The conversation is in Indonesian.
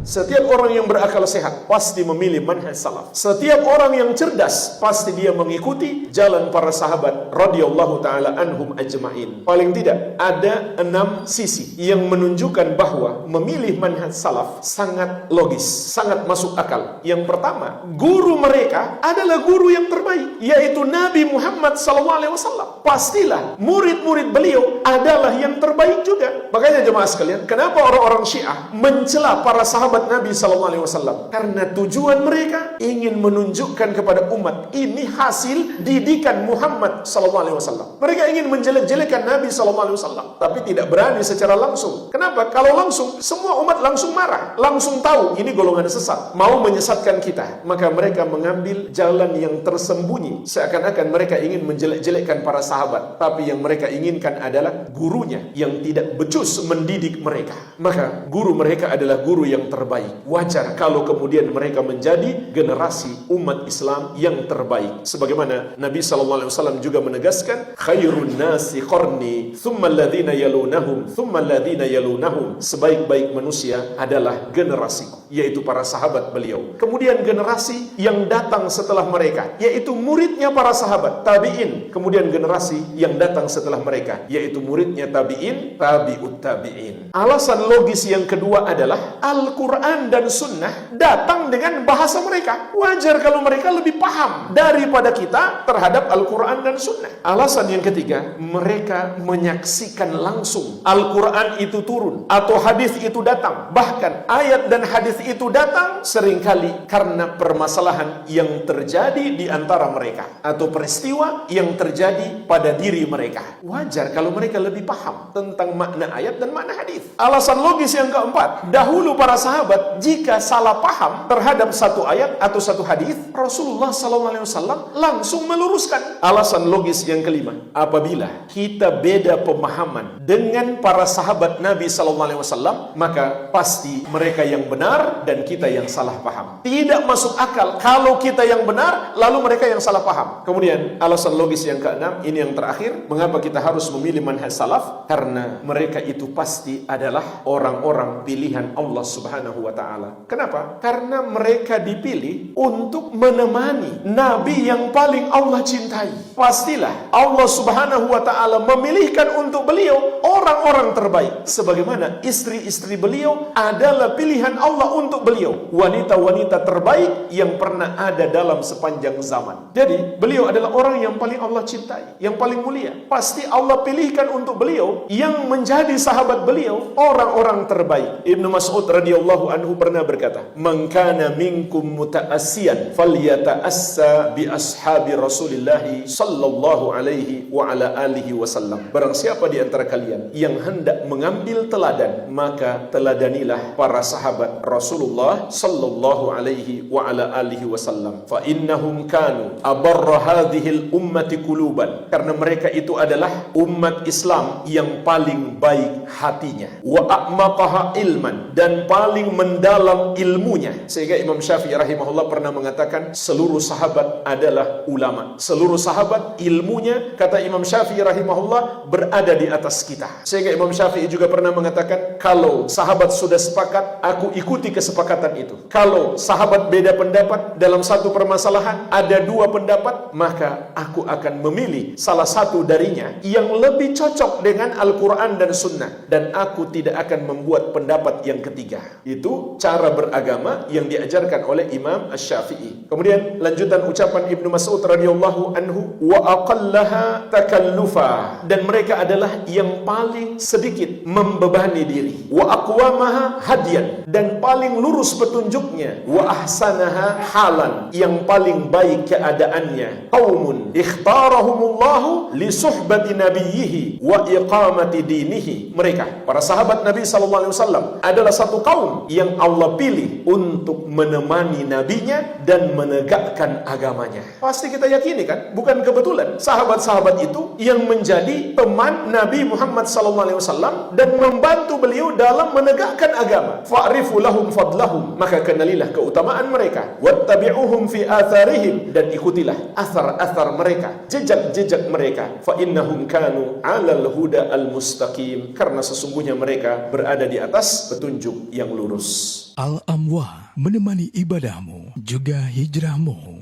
Setiap orang yang berakal sehat pasti memilih manhaj salaf. Setiap orang yang cerdas pasti dia mengikuti jalan para sahabat radhiyallahu taala anhum ajma'in. Paling tidak ada 6 sisi yang menunjukkan bahwa memilih manhaj salaf sangat logis, sangat masuk akal. Yang pertama, guru mereka adalah guru yang terbaik, yaitu Nabi Muhammad SAW. Pastilah murid-murid beliau adalah yang terbaik juga. Makanya jemaah sekalian, kenapa orang-orang Syiah mencela para sahabat Nabi SAW? Karena tujuan mereka ingin menunjukkan kepada umat ini hasil didikan Muhammad SAW. Mereka ingin menjelek-jelekan Nabi SAW, tapi tidak berani secara langsung. Kenapa? Kalau langsung, semua umat langsung marah, langsung tahu ini golongan sesat, mau menyesatkan kita. Maka mereka mengambil jalan yang tersembunyi, seakan-akan mereka ingin menjelek-jelekkan para sahabat, tapi yang mereka inginkan adalah gurunya yang tidak becus mendidik mereka. Maka guru mereka adalah guru yang terbaik. Wajar kalau kemudian mereka menjadi generasi umat Islam yang terbaik. Sebagaimana Nabi SAW juga menegaskan, khairun nasi qarni, thumma alladhina yalunahum, thumma alladhina yalunahum. Sebaik-baik manusia adalah generasiku, yaitu para sahabat beliau. Kemudian generasi yang datang setelah mereka, yaitu muridnya para sahabat, tabi'in. Kemudian generasi yang datang setelah mereka, yaitu muridnya tabi'in, tabi'ut tabi'in. Alasan logis yang kedua adalah Al-Quran dan Sunnah datang dengan bahasa mereka. Wajar kalau mereka lebih paham daripada kita terhadap Al-Quran dan Sunnah. Alasan yang ketiga, mereka menyaksikan langsung Al-Quran itu turun atau hadis itu datang. Bahkan ayat dan hadis itu datang seringkali karena permasalahan yang terjadi di antara mereka atau peristiwa yang terjadi pada diri mereka. Wajar kalau mereka lebih paham tentang makna ayat dan makna hadis. Alasan logis yang keempat, dahulu para sahabat jika salah paham terhadap satu ayat atau satu hadis, Rasulullah SAW langsung meluruskan. Alasan logis yang kelima, apabila kita beda pemahaman dengan para sahabat Nabi SAW, maka pasti mereka yang benar dan kita yang salah paham. Tidak masuk akal kalau kita yang benar lalu mereka yang salah paham. Kemudian alasan logis yang keenam, ini yang terakhir, mengapa kita harus memilih manhaj salaf? Karena mereka itu pasti adalah orang-orang pilihan Allah Subhanahu wa taala. Kenapa? Karena mereka dipilih untuk menemani Nabi yang paling Allah cintai. Pastilah Allah Subhanahu wa taala memilihkan untuk beliau orang-orang terbaik. Sebagaimana istri-istri beliau adalah pilihan Allah untuk beliau, wanita-wanita terbaik yang pernah ada dalam sepanjang zaman. Jadi beliau adalah orang yang paling Allah cintai, yang paling mulia. Pasti Allah pilihkan untuk beliau yang menjadi sahabat beliau orang-orang terbaik. Ibnu Mas'ud radhiyallahu anhu pernah berkata, "Man kana minkum muta'assiyan falyata'assa bi ashabi Rasulillah sallallahu alaihi wa ala alihi wasallam." Barang siapa di antara kalian yang hendak mengambil teladan, maka teladanilah para sahabat Rasulullah sallallahu alaihi wa ala alihi wasallam. Fa innahum kanu abarra hadhil ummati quluban. Karena mereka itu adalah umat Islam yang paling baik hatinya, wa a'maqaha ilman, dan paling mendalam ilmunya. Sehingga Imam Syafi'i rahimahullah pernah mengatakan seluruh sahabat adalah ulama. Seluruh sahabat ilmunya, kata Imam Syafi'i rahimahullah, berada di atas kita. Sehingga Imam Syafi'i juga pernah mengatakan, kalau sahabat sudah sepakat, aku ikuti kesepakatan itu. Kalau sahabat beda pendapat dalam satu permasalahan, ada 2 pendapat, maka aku akan memilih salah satu darinya yang lebih cocok dengan Al-Quran dan Sunnah, dan aku tidak akan membuat pendapat yang ketiga. Itu cara beragama yang diajarkan oleh Imam Asy-Syafi'i. Kemudian lanjutan ucapan Ibnu Mas'ud radhiyallahu anhu, wa aqallaha takallufa, dan mereka adalah yang paling sedikit membebani diri, wa aqwamaha hadiyan, dan paling lurus petunjuknya, wa ahsanaha halan, yang paling baik keadaannya. Qaumun ikhtarahumullahu li suhbati nabiyhi wa iqamati dinihi. Mereka, para sahabat Nabi SAW, adalah satu kaum yang Allah pilih untuk menemani nabinya dan menegakkan agamanya. Pasti kita yakini kan, bukan kebetulan sahabat-sahabat itu yang menjadi teman Nabi Muhammad SAW dan membantu beliau dalam menegakkan agama. Fa'rifu lahum araftum fadlahum, maka kenalilah keutamaan mereka. Wattabi'uhum fi atharihim, dan ikutilah athar-athar mereka, jejak-jejak mereka. Fa innahum kanu 'alal huda al-mustaqim, karena sesungguhnya mereka berada di atas petunjuk yang lurus. Al-Amwah menemani ibadahmu juga hijrahmu.